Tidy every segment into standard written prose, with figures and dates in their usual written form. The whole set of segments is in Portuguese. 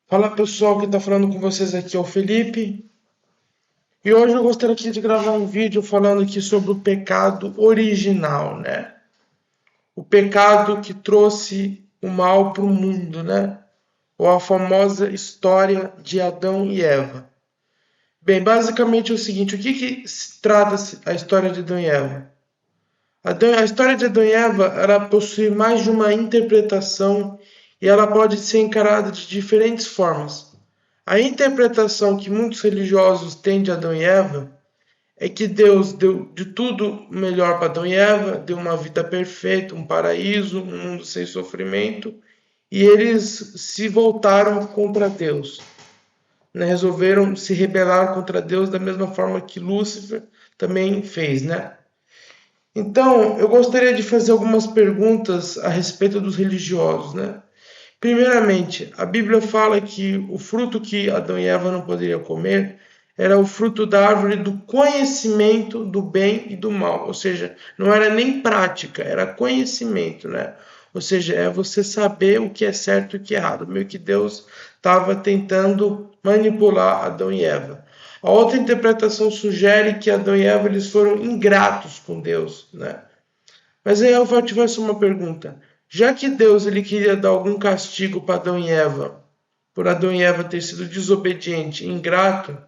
Fala pessoal, quem está falando com vocês aqui é o Felipe. E hoje eu gostaria aqui de gravar um vídeo falando aqui sobre o pecado original, né? O pecado que trouxe o mal para o mundo, né? Ou a famosa história de Adão e Eva. Bem, basicamente é o seguinte, o que se trata a história de Adão e Eva? A história de Adão e Eva, ela possui mais de uma interpretação e ela pode ser encarada de diferentes formas. A interpretação que muitos religiosos têm de Adão e Eva é que Deus deu de tudo melhor para Adão e Eva, deu uma vida perfeita, um paraíso, um mundo sem sofrimento, e eles se voltaram contra Deus, né? Resolveram se rebelar contra Deus da mesma forma que Lúcifer também fez, né? Então, eu gostaria de fazer algumas perguntas a respeito dos religiosos, né? Primeiramente, a Bíblia fala que o fruto que Adão e Eva não poderiam comer era o fruto da árvore do conhecimento do bem e do mal, ou seja, não era nem prática, era conhecimento, né? Ou seja, é você saber o que é certo e o que é errado, meio que Deus estava tentando manipular Adão e Eva. A outra interpretação sugere que Adão e Eva eles foram ingratos com Deus, né? Mas aí eu vou te fazer uma pergunta. Já que Deus ele queria dar algum castigo para Adão e Eva, por Adão e Eva ter sido desobediente e ingrato,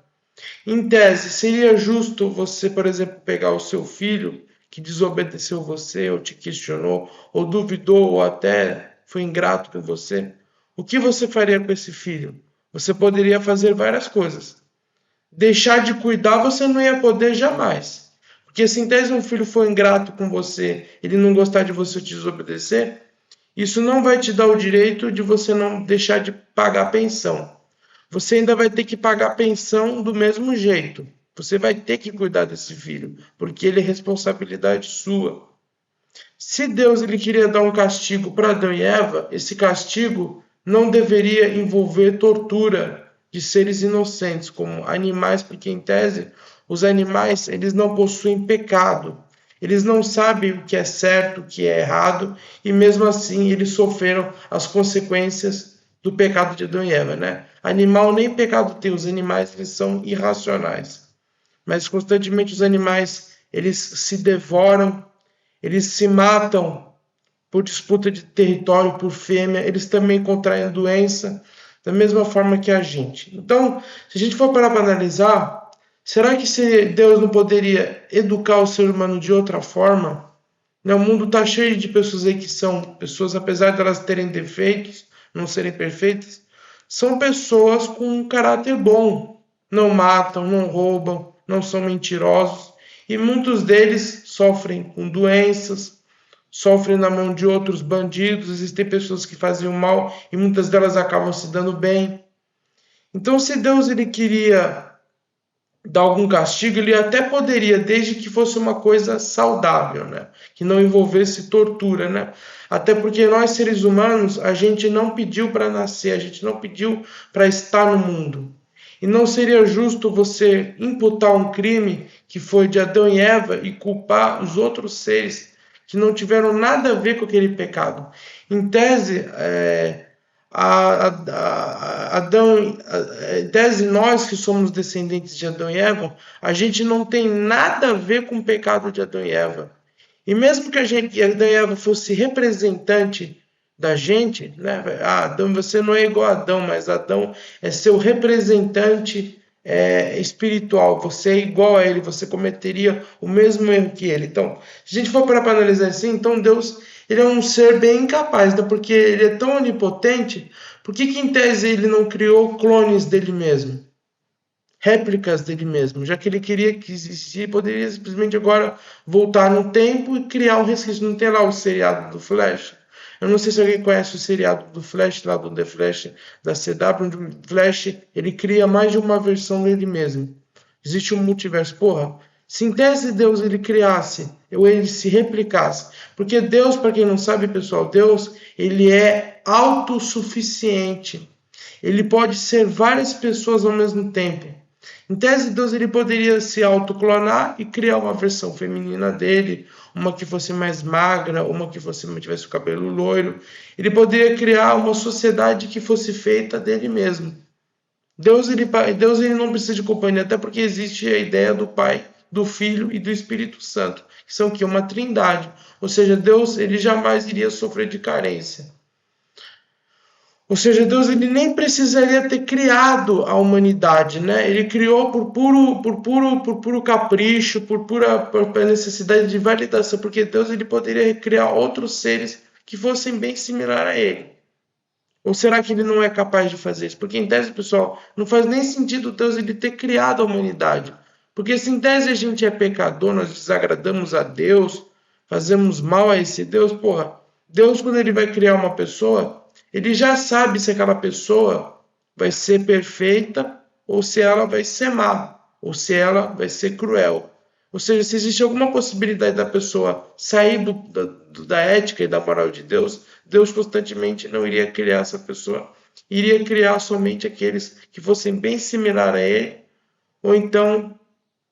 em tese, seria justo você, por exemplo, pegar o seu filho que desobedeceu você, ou te questionou, ou duvidou, ou até foi ingrato com você? O que você faria com esse filho? Você poderia fazer várias coisas. Deixar de cuidar você não ia poder jamais. Porque se em tese um filho for ingrato com você, ele não gostar de você te desobedecer, isso não vai te dar o direito de você não deixar de pagar pensão. Você ainda vai ter que pagar pensão do mesmo jeito. Você vai ter que cuidar desse filho, porque ele é responsabilidade sua. Se Deus ele queria dar um castigo para Adão e Eva, esse castigo não deveria envolver tortura de seres inocentes, como animais, porque em tese os animais eles não possuem pecado. Eles não sabem o que é certo, o que é errado, e mesmo assim eles sofreram as consequências do pecado de Adão e Eva, né? Animal nem pecado tem, os animais eles são irracionais. Mas constantemente os animais eles se devoram, eles se matam por disputa de território, por fêmea, eles também contraem doença da mesma forma que a gente. Então, se a gente for parar para analisar, será que se Deus não poderia educar o ser humano de outra forma? O mundo está cheio de pessoas aí que são pessoas, apesar de elas terem defeitos, não serem perfeitas, são pessoas com um caráter bom. Não matam, não roubam, não são mentirosos. E muitos deles sofrem com doenças, sofrem na mão de outros bandidos. Existem pessoas que fazem o mal e muitas delas acabam se dando bem. Então, se Deus ele queria dar algum castigo, ele até poderia, desde que fosse uma coisa saudável, né? Que não envolvesse tortura, né? Até porque nós, seres humanos, a gente não pediu para nascer, a gente não pediu para estar no mundo. E não seria justo você imputar um crime que foi de Adão e Eva e culpar os outros seres que não tiveram nada a ver com aquele pecado. Em tese, Adão, desde nós que somos descendentes de Adão e Eva, a gente não tem nada a ver com o pecado de Adão e Eva. E mesmo que Adão e Eva fosse representante da gente, né? Adão, você não é igual a Adão, mas Adão é seu representante espiritual. Você é igual a ele, você cometeria o mesmo erro que ele. Então, se a gente for para analisar assim, então Deus ele é um ser bem incapaz, né? Porque ele é tão onipotente, por que em tese ele não criou clones dele mesmo? Réplicas dele mesmo, já que ele queria que existisse, poderia simplesmente agora voltar no tempo e criar um resquício. Não tem lá o seriado do Flash? Eu não sei se alguém conhece o seriado do Flash, lá do The Flash da CW, onde o Flash ele cria mais de uma versão dele mesmo. Existe um multiverso. Porra, se em tese Deus ele criasse, ou ele se replicasse, porque Deus, para quem não sabe, pessoal, Deus ele é autossuficiente. Ele pode ser várias pessoas ao mesmo tempo. Em tese, Deus ele poderia se autoclonar e criar uma versão feminina dele, uma que fosse mais magra, uma que tivesse o cabelo loiro. Ele poderia criar uma sociedade que fosse feita dele mesmo. Deus ele não precisa de companhia, até porque existe a ideia do Pai, do Filho e do Espírito Santo, que são que uma trindade. Ou seja, Deus ele jamais iria sofrer de carência. Ou seja, Deus ele nem precisaria ter criado a humanidade, né? Ele criou por puro capricho, por necessidade de validação, porque Deus ele poderia criar outros seres que fossem bem similares a ele. Ou será que ele não é capaz de fazer isso? Porque em tese, pessoal, não faz nem sentido Deus ele ter criado a humanidade. Porque se em tese a gente é pecador, nós desagradamos a Deus, fazemos mal a esse Deus, porra, Deus quando ele vai criar uma pessoa, ele já sabe se aquela pessoa vai ser perfeita ou se ela vai ser má, ou se ela vai ser cruel. Ou seja, se existe alguma possibilidade da pessoa sair da ética e da moral de Deus, Deus constantemente não iria criar essa pessoa. Iria criar somente aqueles que fossem bem similares a ele, ou então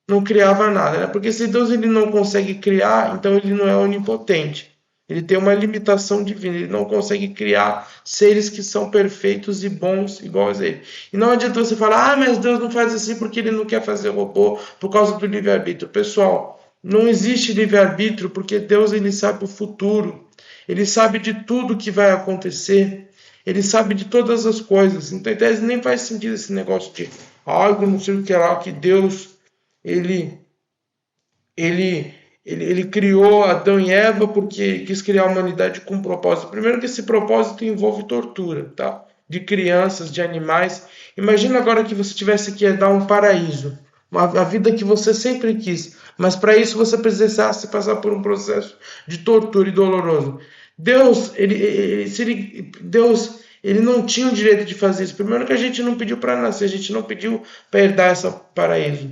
não criava nada, né? Porque se Deus ele não consegue criar, então ele não é onipotente. Ele tem uma limitação divina, ele não consegue criar seres que são perfeitos e bons iguais a ele. E não adianta você falar, mas Deus não faz assim porque ele não quer fazer robô por causa do livre-arbítrio. Pessoal, não existe livre-arbítrio porque Deus ele sabe o futuro, ele sabe de tudo que vai acontecer, ele sabe de todas as coisas. Então, em tese, nem faz sentido esse negócio de algo, não sei o que lá, que Deus ele criou Adão e Eva porque quis criar a humanidade com um propósito. Primeiro que esse propósito envolve tortura, tá? De crianças, de animais. Imagina agora que você tivesse que herdar um paraíso, a vida que você sempre quis, mas para isso você precisasse passar por um processo de tortura e doloroso. Deus, ele não tinha o direito de fazer isso. Primeiro que a gente não pediu para nascer, a gente não pediu para herdar esse paraíso.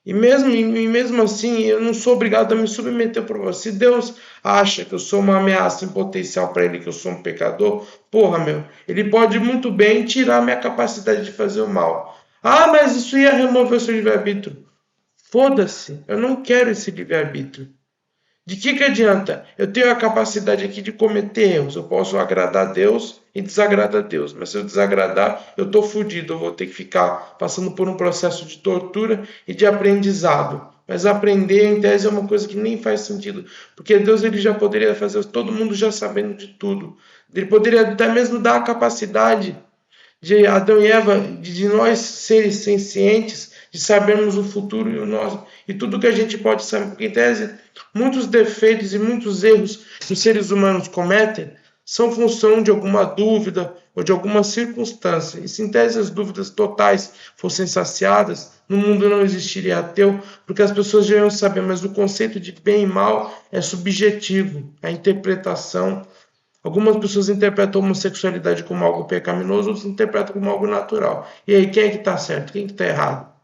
E mesmo assim, eu não sou obrigado a me submeter por você. Se Deus acha que eu sou uma ameaça em potencial para ele, que eu sou um pecador, porra, meu, ele pode muito bem tirar minha capacidade de fazer o mal. Ah, mas isso ia remover o seu livre-arbítrio. Foda-se, eu não quero esse livre-arbítrio. De que adianta? Eu tenho a capacidade aqui de cometer erros. Eu posso agradar a Deus e desagradar a Deus. Mas se eu desagradar, eu estou fodido. Eu vou ter que ficar passando por um processo de tortura e de aprendizado. Mas aprender, em tese, é uma coisa que nem faz sentido. Porque Deus ele já poderia fazer todo mundo já sabendo de tudo. Ele poderia até mesmo dar a capacidade de Adão e Eva, de nós seres sencientes, de sabermos o futuro e o nosso, e tudo que a gente pode saber, porque em tese, muitos defeitos e muitos erros que os seres humanos cometem são função de alguma dúvida ou de alguma circunstância. E se em tese as dúvidas totais fossem saciadas, no mundo não existiria ateu, porque as pessoas já iam saber, mas o conceito de bem e mal é subjetivo, a interpretação. Algumas pessoas interpretam a homossexualidade como algo pecaminoso, outras interpretam como algo natural. E aí, quem é que está certo? Quem é que está errado?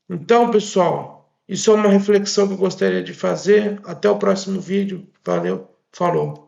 Então, pessoal, isso é uma reflexão que eu gostaria de fazer. Até o próximo vídeo. Valeu, falou.